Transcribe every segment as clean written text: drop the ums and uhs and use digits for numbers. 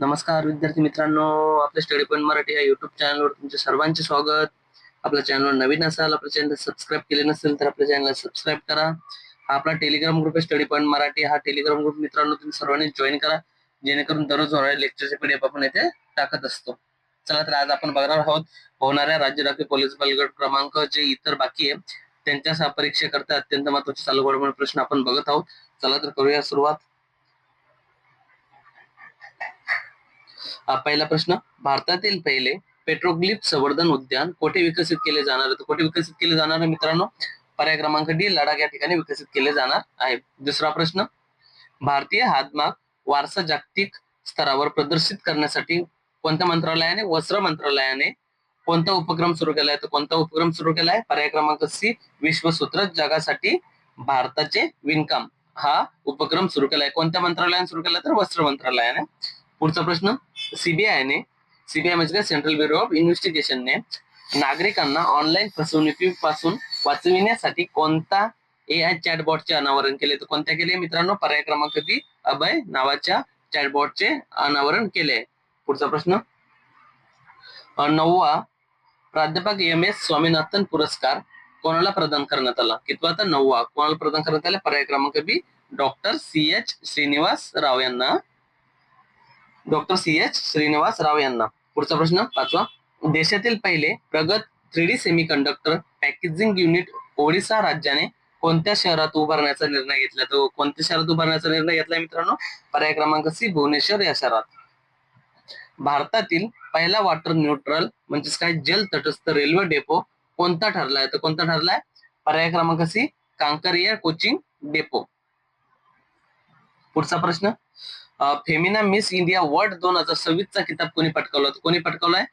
नमस्कार विद्यार्थी मित्रांनो, आपल्या स्टडी पॉइंट मराठी या युट्यूब चॅनलवर तुमचे सर्वांचे स्वागत. आपल्या चॅनलवर नवीन असाल, आपल्या चॅनल सबस्क्राईब केले नसेल तर आपल्या चॅनलला सबस्क्राईब करा. हा आपला टेलिग्राम ग्रुप आहे स्टडी पॉइंट मराठी. हा टेलिग्राम ग्रुप मित्रांनो तुम्ही सर्वांनी जॉईन करा, जेणेकरून दररोज होणाऱ्या लेक्चरचे पीडीएफ आपण येथे टाकत असतो. चला तर आज आपण बघणार आहोत होणाऱ्या राज्य राखीव पोलीस बलगट क्रमांक जे इतर बाकी आहे त्यांच्या परीक्षेकरता अत्यंत महत्त्वाचे चालू घडामोडी प्रश्न आपण बघत आहोत. चला तर करूया सुरुवात. पहिला प्रश्न, भारतातील पहिले पेट्रोग्लिफ संवर्धन उद्यान कोठे विकसित केले जाणार आहे? कोठे विकसित केले जाणार आहे मित्रांनो? पर्याय क्रमांक डी, लडाख या ठिकाणी विकसित केले जाणार आहे. दुसरा प्रश्न, भारतीय हातमाग वारसा जागतिक स्तरावर प्रदर्शित करण्यासाठी कोणत्या मंत्रालयाने, वस्त्र मंत्रालयाने कोणता उपक्रम सुरू केलाय? तर कोणता उपक्रम सुरू केलाय? पर्याय क्रमांक सी, विश्वसूत्र जगासाठी भारताचे विणकाम हा उपक्रम सुरू केलाय. कोणत्या मंत्रालयाने सुरू केला? तर वस्त्र मंत्रालयाने. पुढचा प्रश्न, सीबीआय म्हणजे काय? सेंट्रल ब्युरो ऑफ इन्व्हेस्टिगेशनने नागरिकांना ऑनलाईन फसवणुकीपासून वाचविण्यासाठी कोणता एआय चॅटबॉटचे अनावरण केले? तर कोणत्या केले मित्रांनो? पर्याय क्रमांक बी, अभय नावाच्या चॅटबॉटचे अनावरण केले. पुढचा प्रश्न, 9वा प्राध्यापक एम.एस. स्वामीनाथन पुरस्कार कोणाला प्रदान करण्यात आला? कितवा? तर 9वा. कोणाला प्रदान करण्यात आला? पर्याय क्रमांक बी, डॉक्टर सी.एच. श्रीनिवास राव यांना. Doctor CH. श्रीनिवास राव यांना. पुढचा प्रश्न, 5वा, देशातील पहिले प्रगत 3D semiconductor packaging unit Odisha राज्याने कोणत्या शहरात उभारण्याचा निर्णय घेतला? तो कोणत्या शहरात उभारण्याचा निर्णय घेतला मित्रांनो? पर्याय क्रमांक सी, भुवनेश्वर या शहरात. भारतातील पहिला वॉटर न्यूट्रल म्हणजेच काय, जल तटस्थ रेल्वे डेपो कोणता ठरलाय? तर कोणता ठरलाय? पर्याय क्रमांक सी, कांकरिया कोचिंग डेपो. पुढचा प्रश्न, फेमिना मिस इंडिया वर्ल्ड 2026 चा किताब कोणी पटकावला? कोणी पटकावलाय?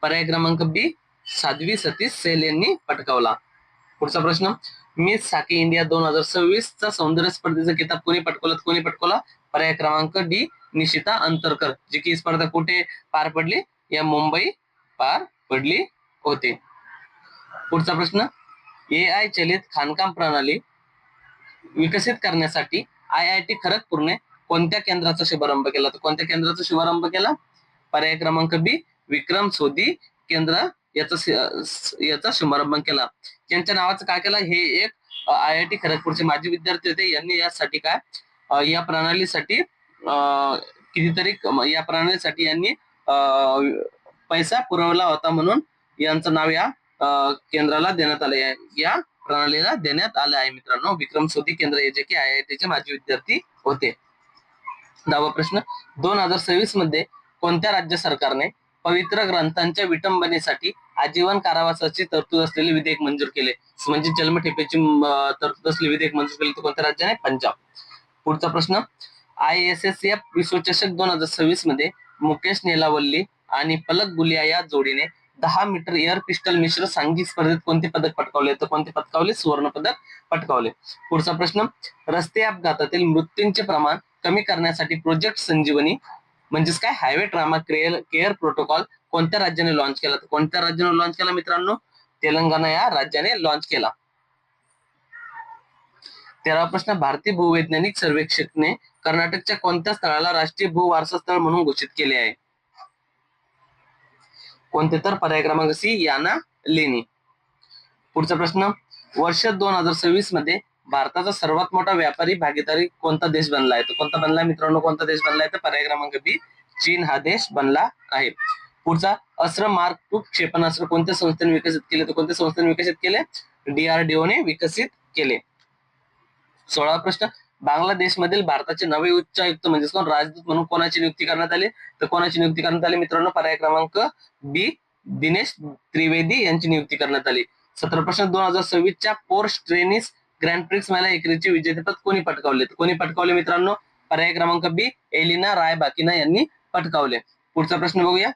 पर्याय क्रमांक बी, साध्वी सतीश सेल यांनी पटकावला. पुढचा प्रश्न, मिस साकी इंडिया 2026 चा सौंदर्य स्पर्धेचा किताब कोणी पटकावला? कोणी पटकावला? पर्याय क्रमांक डी, निशिता अंतरकर. जी की स्पर्धा कुठे पार पडली? या मुंबई पार पडली होती. पुढचा प्रश्न, एआय चलित खाणकाम प्रणाली विकसित करण्यासाठी IIT खरगपूरने कोणत्या केंद्राचा शुभारंभ केला? तर कोणत्या केंद्राचा शुभारंभ केला? पर्याय क्रमांक बी, विक्रम सोदी केंद्र याचा शुभारंभ केला. त्यांच्या नावाचं काय केलं? हे एक IIT खरगपूरचे माजी विद्यार्थी होते. यांनी यासाठी काय, या प्रणालीसाठी कितीतरी या प्रणालीसाठी यांनी पैसा पुरवला होता, म्हणून यांचं नाव या केंद्राला देण्यात आले आहे, या प्रणालीला देण्यात आलं आहे मित्रांनो. विक्रम सोदी केंद्र हे जे की IIT चे माजी विद्यार्थी होते. 10वा प्रश्न, 2026 मध्ये कोणत्या राज्य सरकारने पवित्र ग्रंथांच्या विटंबनेसाठी आजीवन कारावासाची तरतूद असलेले विधेयक मंजूर केले? म्हणजे जन्मठेपेची तरतूद असलेले विधेयक मंजूर केले. तर कोणत्या राज्याने? पंजाब. पुढचा प्रश्न, ISSF विश्वचषक 2026 मध्ये मुकेश नेलावल्ली आणि पलक गुलिया या जोडीने 10 मीटर एअर पिस्टल मिश्र सांघिक स्पर्धेत कोणते पदक पटकावले? तर कोणते पटकावले? सुवर्ण पदक पटकावले. पुढचा प्रश्न, रस्ते अपघातातील मृत्यूंचे प्रमाण कमी करण्यासाठी प्रोजेक्ट संजीवनी म्हणजेच काय, हायवे ट्रामा केअर प्रोटोकॉल कोणत्या राज्याने लॉन्च केला? तर कोणत्या राज्याने लॉन्च केला मित्रांनो? तेलंगणा या राज्याने लॉन्च केला. 13वा प्रश्न, भारतीय भूवैज्ञानिक सर्वेक्षकने कर्नाटकच्या कोणत्या स्थळाला राष्ट्रीय भूवारसा स्थळ म्हणून घोषित केले आहे? कोणते? तर पर्याय क्रमांक सी, याना लेणी. पुढचा प्रश्न, वर्ष 2026 मध्ये भारताचा सर्वात मोठा व्यापारी भागीदारी कोणता देश बनला आहे? तर कोणता बनला मित्रांनो? कोणता देश बनलाय? तर पर्याय क्रमांक बी, चीन हा देश बनला आहे. पुढचा, अस्त्र मार्क 2 क्षेपणास्त्र कोणत्या संस्थेने विकसित केले? तर कोणत्या संस्थेने विकसित केले? DRDO ने विकसित केले. 16वा प्रश्न, बांगलादेशमधील भारताचे नवे उच्चायुक्त म्हणजेच कोण, राजदूत म्हणून कोणाची नियुक्ती करण्यात आली? तर कोणाची नियुक्ती करण्यात आली मित्रांनो? पर्याय क्रमांक बी, दिनेश त्रिवेदी यांची नियुक्ती करण्यात आली. 17 प्रश्न, 2026 च्या पोर्श टेनिस ग्रँड प्रिक्स महिला एकेरीचे विजेतेपद कोणी पटकावले? कोणी पटकावले मित्रांनो? पर्याय क्रमांक बी, एलिना रायबाकिना यांनी पटकावले. पुढचा प्रश्न बघूया,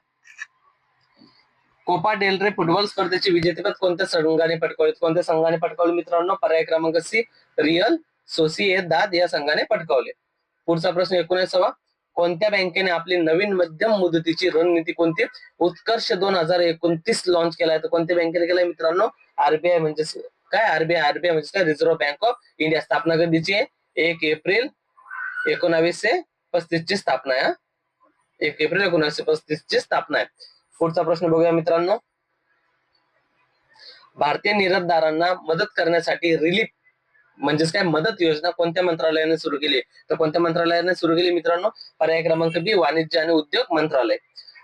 कोपा डेल रे फुटबॉल स्पर्धेचे विजेतेपद कोणत्या संघाने पटकावले? कोणत्या संघाने पटकावले मित्रांनो? पर्याय क्रमांक सी, रिअल सोसिएदाद या संघाने पटकावले. पुढचा प्रश्न 19वा, कोणत्या बँकेने आपली नवीन मध्यम मुदतीची रणनीती कोणती उत्कर्ष 2029 लॉन्च केलाय? तर कोणत्या बँकेने केलाय मित्रांनो? RBI म्हणजे काय? आरबीआय म्हणजे काय? Reserve bank of India. स्थापना कधीची आहे? 1 एप्रिल 1935 ची स्थापना आहे. 1 एप्रिल 1935 ची स्थापना आहे. पुढचा प्रश्न बघूया मित्रांनो. भारतीय निर्यातदारांना मदत करण्यासाठी रिलीफ म्हणजेच काय मदत योजना कोणत्या मंत्रालयाने सुरू केली? तर कोणत्या मंत्रालयाने सुरू केली मित्रांनो? पर्याय क्रमांक बी, वाणिज्य आणि उद्योग मंत्रालय.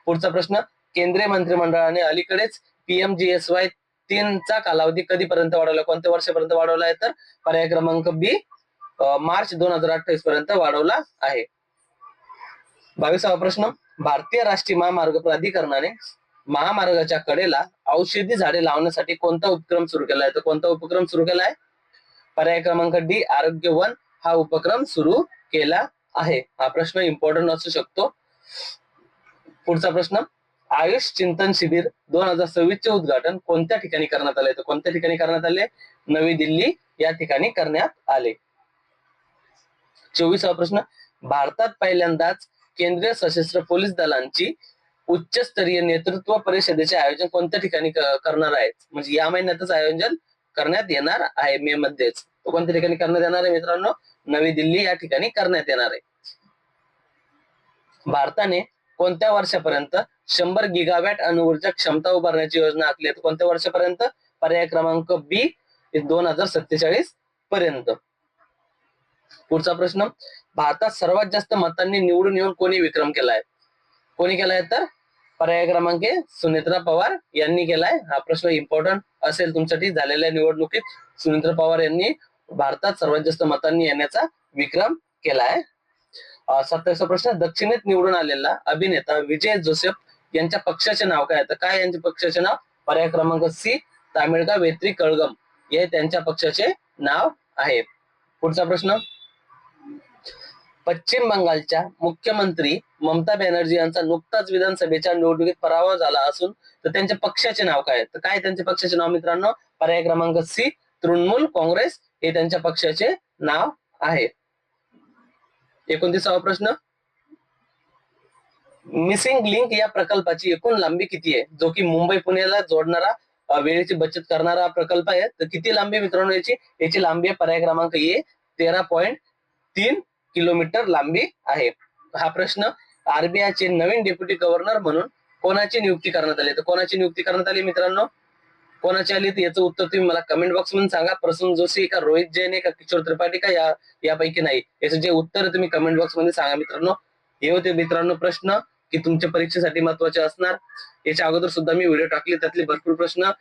पुढचा प्रश्न. केंद्रीय मंत्रिमंडळाने अलीकडेच PMGSY 3 चा कालावधी कधीपर्यंत वाढवला? कोणत्या वर्षापर्यंत वाढवला आहे? तर पर्याय क्रमांक बी, मार्च 2028 पर्यंत वाढवला आहे. 22वा प्रश्न. भारतीय राष्ट्रीय महामार्ग प्राधिकरणाने महामार्गाच्या कडेला औषधी झाडे लावण्यासाठी कोणता उपक्रम सुरू केला आहे? तर कोणता उपक्रम सुरू केला आहे? पर्याय क्रमांक डी, आरोग्य वन हा उपक्रम सुरू केला आहे. हा प्रश्न इम्पॉर्टंट असू शकतो. पुढचा प्रश्न. आयुष चिंतन शिबिर 2026 चे उद्घाटन कोणत्या ठिकाणी करण्यात आले? तर कोणत्या ठिकाणी करण्यात आले? नवी दिल्ली या ठिकाणी करण्यात आले. 24वा प्रश्न. भारतात पहिल्यांदाच केंद्रीय सशस्त्र पोलीस दलांची उच्चस्तरीय नेतृत्व परिषदेचे आयोजन कोणत्या ठिकाणी करणार आहेत? म्हणजे या महिन्यातच आयोजन करण्यात येणार आहे, मे मध्येच. तो कोणत्या ठिकाणी करण्यात येणार आहे मित्रांनो? नवी दिल्ली या ठिकाणी करण्यात येणार आहे. भारताने कोणत्या वर्षापर्यंत 100 गिगावॅट अणुऊर्जा क्षमता उभारण्याची योजना आखली आहे? कोणत्या वर्षापर्यंत? पर्याय क्रमांक बी, 2047 पर्यंत. पुढचा प्रश्न. भारतात सर्वात जास्त मतांनी निवडून येऊन कोणी विक्रम केलाय? कोणी केलाय? तर पर्याय क्रमांक ए, सुनेत्रा पवार यांनी केलाय. हा प्रश्न इम्पॉर्टंट असेल तुमच्यासाठी. झालेल्या निवडणुकीत सुनेत्रा पवार यांनी भारतात सर्वात जास्त मतांनी येण्याचा विक्रम केलाय. 27वा प्रश्न. दक्षिणेत निवडून आलेला अभिनेता विजय जोसेफ यांच्या पक्षाचे नाव काय? तर काय यांच्या पक्षाचे नाव? पर्याय क्रमांक सी, तामिळगा वेत्री कळगम हे त्यांच्या पक्षाचे नाव आहे. पुढचा प्रश्न. पश्चिम बंगालच्या मुख्यमंत्री ममता बॅनर्जी यांचा नुकताच विधानसभेच्या निवडणुकीत पराभव झाला असून तर त्यांच्या पक्षाचे नाव काय? तर काय त्यांच्या पक्षाचे नाव मित्रांनो? पर्याय क्रमांक सी, तृणमूल काँग्रेस हे त्यांच्या पक्षाचे नाव आहे. 29वा प्रश्न. मिसिंग लिंक या प्रकल्पाची एकूण लांबी किती आहे? जो की मुंबई पुण्याला जोडणारा वेळेची बचत करणारा प्रकल्प आहे. तर किती लांबी मित्रांनो याची लांबी आहे? पर्याय क्रमांक ए, 13.3 किलोमीटर लांबी आहे. हा प्रश्न. RBIचे नवीन डेप्युटी गव्हर्नर म्हणून कोणाची नियुक्ती करण्यात आली? तर कोणाची नियुक्ती करण्यात आली मित्रांनो? कोणाची आली? तर याचं उत्तर तुम्ही मला कमेंट बॉक्स मध्ये सांगा. प्रसून जोशी का रोहित जैन का किशोर त्रिपाठी का यापैकी नाही? याचं जे उत्तर तुम्ही कमेंट बॉक्स मध्ये सांगा मित्रांनो. हे होते मित्रांनो प्रश्न की तुमच्या परीक्षेसाठी महत्वाचे असणार. याच्या अगोदर सुद्धा मी व्हिडिओ टाकले, त्यातले भरपूर प्रश्न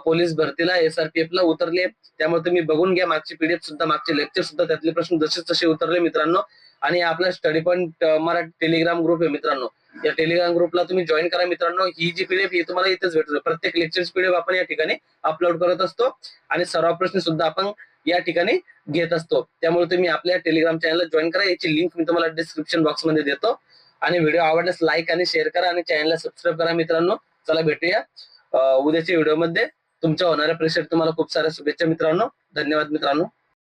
पोलीस भरतीला SRPF ला उतरले. त्यामुळे तुम्ही बघून घ्या मागची PDF सुद्धा, मागचे लेक्चर सुद्धा, त्यातले प्रश्न जसे तसे उतरले मित्रांनो. आणि आपला study point Marathi Telegram group आहे मित्रांनो. या टेलिग्राम ग्रुपला तुम्ही जॉईन करा मित्रांनो. ही जी PDF ही तुम्हाला इथेच भेटते. प्रत्येक लेक्चरची PDF आपण या ठिकाणी अपलोड करत असतो आणि सराव प्रश्न सुद्धा आपण या ठिकाणी घेत असतो. त्यामुळे तुम्ही आपल्या टेलिग्राम चॅनलला जॉईन करा. याची लिंक मी तुम्हाला डिस्क्रिप्शन बॉक्स मध्ये देतो. आणि व्हिडिओ आवडल्यास लाईक आणि शेअर करा आणि चॅनलला सबस्क्राईब करा मित्रांनो. चला भेटूया उद्याच्या व्हिडिओमध्ये. तुमच्या होणाऱ्या परीक्षेत तुम्हाला खूप साऱ्या शुभेच्छा मित्रांनो. धन्यवाद मित्रांनो.